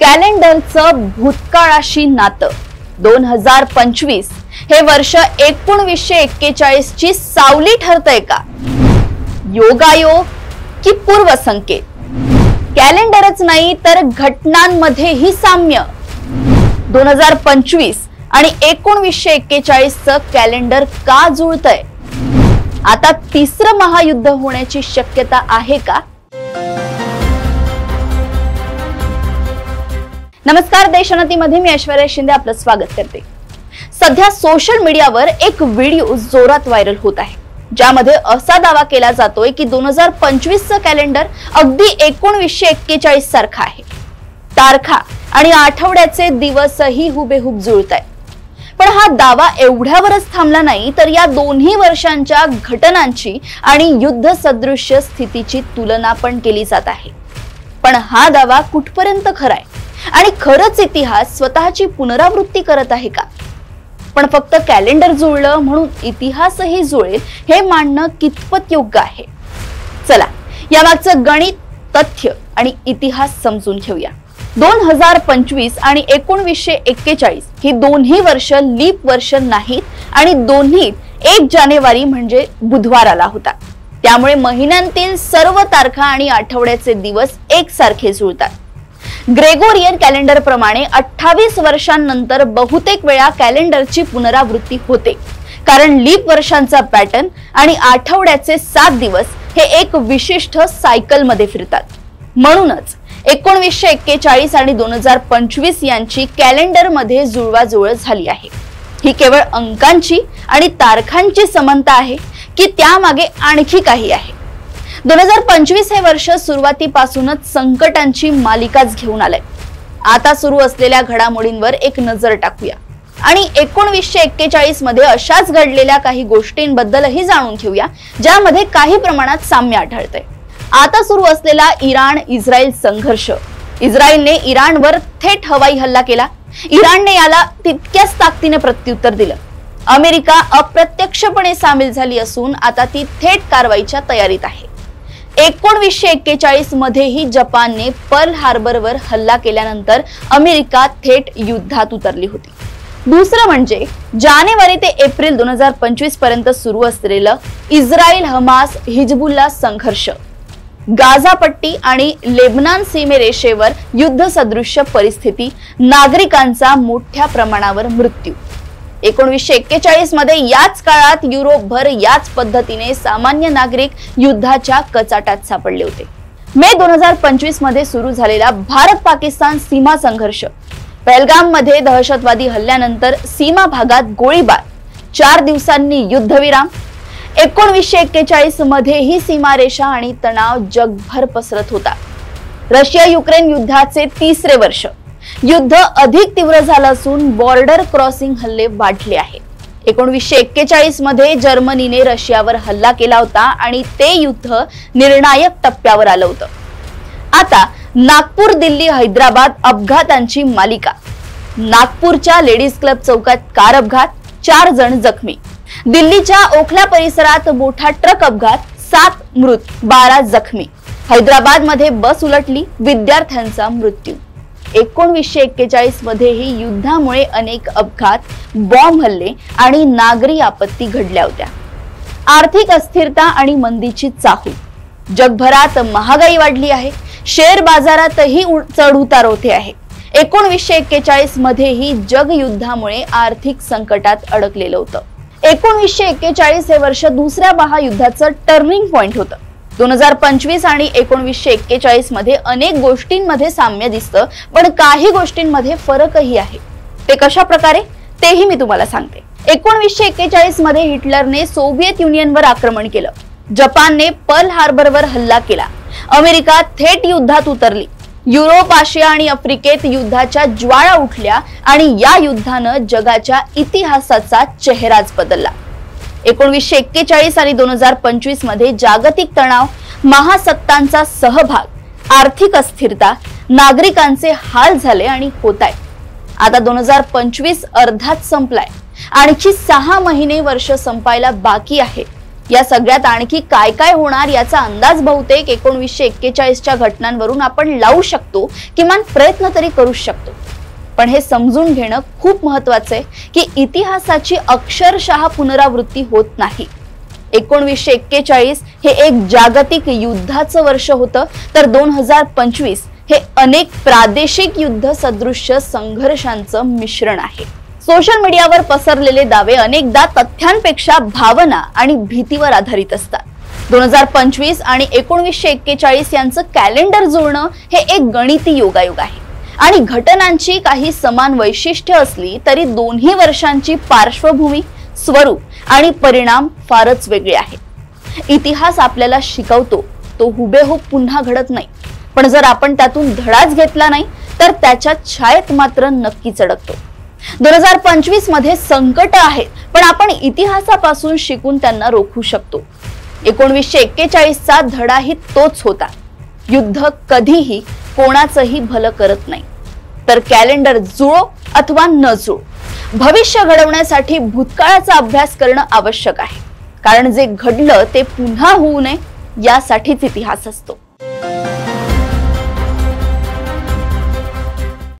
कॅलेंडरचं भूतकाळाशी नातं 2025 हे वर्ष 1941 ची सावली ठरतंय का? योगायोग की पूर्वसंकेत? कॅलेंडरच नाही तर घटनांमध्येही साम्य. 2025 आणि 1941 चं कॅलेंडर का जुळतंय? आता तिसरं महायुद्ध होण्याची शक्यता आहे का? नमस्कार, देशोन्नतीमध्ये मी ऐश्वर्या शिंदे आपलं स्वागत करते. सध्या सोशल मीडियावर एक व्हिडिओ जोरात व्हायरल होत आहे, ज्यामध्ये असा दावा केला जातोय की 2025 चं कॅलेंडर अगदी 1941 सारखं आहे. तारखा आणि आठवड्याचे दिवसही हुबेहूब जुळतायत. पण हा दावा एवढ्यावरच थांबला नाही, तर या दोन्ही वर्षांच्या घटनांची आणि युद्ध सदृश्य स्थितीची तुलना पण केली जात आहे. पण हा दावा कुठपर्यंत खरा आहे आणि खरंच इतिहास स्वतःची पुनरावृत्ती करत आहे का? पण फक्त कॅलेंडर जुळलं म्हणून इतिहासही जुळेल हे मानणं कितपत योग्य आहे? चला, यामागचं गणित, तथ्य आणि इतिहास समजून घेऊया. 2025 आणि 1941 ही दोन्ही वर्ष लीप वर्ष नाहीत आणि दोन्ही 1 जानेवारी म्हणजे बुधवार आला होता. त्यामुळे महिन्यांतील सर्व तारखा आणि आठवड्याचे दिवस एकसारखे जुळतात. ग्रेगोरियन कॅलेंडर प्रमाणे 28 वर्षांनंतर बहुतेक वेळा कॅलेंडरची पुनरावृत्ती होते, कारण लीप वर्षांचा पॅटर्न आणि आठवड्याचे 7 दिवस हे एक विशिष्ट सायकल मध्ये फिरतात. म्हणूनच 1941 आणि 2025 यांची कॅलेंडर मध्ये जुळवाजुळव झाली आहे. ही केवळ अंकांची आणि तारखांची समानता आहे की त्यामागे आणखी काही आहे? 2025 हे वर्ष सुरुवातीपासूनच संकटांची मालिकाच घेऊन आलंय. आता सुरू असलेल्या घडामोडींवर एक नजर टाकूया आणि 1941 मध्ये अशाच घडलेल्या काही गोष्टींबद्दलही जाणून घेऊया, ज्यामध्ये काही प्रमाणात साम्य आढळतंय. आता सुरू असलेला इराण-इस्रायल संघर्ष. इस्रायलने इराणवर थेट हवाई हल्ला केला. इराणने याला तितक्याच ताकदीने प्रत्युत्तर दिलं. अमेरिका अप्रत्यक्षपणे सामील झाली असून आता ती थेट कारवाईच्या तयारीत आहे. 1941 मध्येही जपानने पर्ल हार्बरवर हल्ला केल्यानंतर अमेरिका थेट युद्धात उतरली होती. दुसरं म्हणजे जानेवारी ते एप्रिल 2025 पर्यंत सुरू असलेलं इस्रायल-हमास हिजबुल्ला संघर्ष. गाझा पट्टी आणि लेबनान सीमेरेषेवर युद्ध सदृश्य परिस्थिती, नागरिकांचा मोठ्या प्रमाणावर मृत्यू. 1941 मध्ये याच काळात युरोपभर याच पद्धतीने सामान्य नागरिक युद्धाच्या कचाट्यात सापडले होते. मे 2025 मध्ये सुरू झालेला भारत-पाकिस्तान सीमा संघर्ष. पहलगाम मध्ये दहशतवादी हल्ल्यानंतर सीमा भागात गोळीबार. 4 दिवसांनी युद्धविराम. 1941 मध्ये ही सीमारेषा आणि तणाव जगभर पसरत होता. रशिया-युक्रेन युद्धाचे 3रे वर्ष. युद्ध अधिक तीव्र झालं असून बॉर्डर क्रॉसिंग हल्ले वाढले आहेत. 1941 मध्ये जर्मनीने रशियावर हल्ला केला होता आणि ते युद्ध निर्णायक टप्प्यावर आलं होतं. आता नागपूर, दिल्ली, हैदराबाद अपघातांची मालिका. नागपूरच्या लेडीज क्लब चौकात कार अपघात, 4 जण जखमी. दिल्लीच्या ओखला परिसरात मोठा ट्रक अपघात, 7 मृत, 12 जखमी. हैदराबाद मध्ये बस उलटली, विद्यार्थ्यांचा मृत्यू. 1941 मध्येही युद्धामुळे अनेक अपघात, बॉम्ब हल्ले आणि नागरी आपत्ती घडल्या होत्या. आर्थिक अस्थिरता आणि मंदीची चाहूल. जगभरात महागाई वाढली आहे. शेअर बाजारातही चढ उतार होते आहे. 1941 मध्येही जग युद्धामुळे आर्थिक संकटात अडकलेलं होतं. 1941 हे वर्ष दुसऱ्या महायुद्धाचं टर्निंग पॉइंट होतं. 2025 आणि 1941 मध्ये अनेक गोष्टींमध्ये साम्य दिसतं, पण काही गोष्टींमध्ये फरकही आहे. ते कशा प्रकारे, तेही मी तुम्हाला सांगते. 1941 मध्ये हिटलरने सोव्हिएत युनियनवर आक्रमण केलं. जपानने पर्ल हार्बरवर हल्ला केला. अमेरिका थेट युद्धात उतरली. युरोप, आशिया आणि आफ्रिकेत युद्धाच्या ज्वाळा उठल्या आणि या युद्धानं जगाच्या इतिहासाचा चेहराच बदलला. 1941 आणि 2025 मध्ये जागतिक तणाव, महासत्तांचा सहभाग, आर्थिक अस्थिरता, नागरिकांचे हाल झाले आणि होत आहे. आता 2025 अर्धात संपलाय. आणखी 6 महिने वर्ष संपायला बाकी आहे. या सगळ्यात आणखी काय काय होणार याचा अंदाज बहुतेक 1941च्या घटनांवरून आपण लावू शकतो, किमान प्रयत्न तरी करू शकतो. पण हे समजून घेणं खूप महत्वाचं आहे की इतिहासाची अक्षरशः पुनरावृत्ती होत नाही. 1941 हे एक जागतिक युद्धाचं वर्ष होतं, तर 2025 हे अनेक प्रादेशिक युद्ध सदृश्य संघर्षांचं मिश्रण आहे. सोशल मीडियावर पसरलेले दावे अनेकदा तथ्यांपेक्षा भावना आणि भीतीवर आधारित असतात. 2025 आणि 1941 यांचं कॅलेंडर जुळणं हे एक गणिती योगायोग आहे आणि घटनांची काही समान वैशिष्ट्ये असली तरी दोन्ही वर्षांची पार्श्वभूमी, स्वरूप आणि परिणाम फारच वेगळे आहेत. इतिहास आपल्याला शिकवतो तो हुबेहूब पुन्हा घडत नाही, पण जर आपण त्यातून धडाच घेतला नाही तर त्याच्या छायेत मात्र नक्कीच अडकतो. 2025 मध्ये संकट आहेत, पण आपण इतिहासापासून शिकून त्यांना रोखू शकतो. 1941चा धडाही तोच होता. युद्ध कधीही कोणाचंही भलं करत नाही. तर कॅलेंडर जुळो अथवा न जुळो, भविष्य घडवण्यासाठी भूतकाळाचा अभ्यास करणं आवश्यक आहे. कारण जे घडलं ते पुन्हा होऊ नये यासाठीच इतिहास असतो.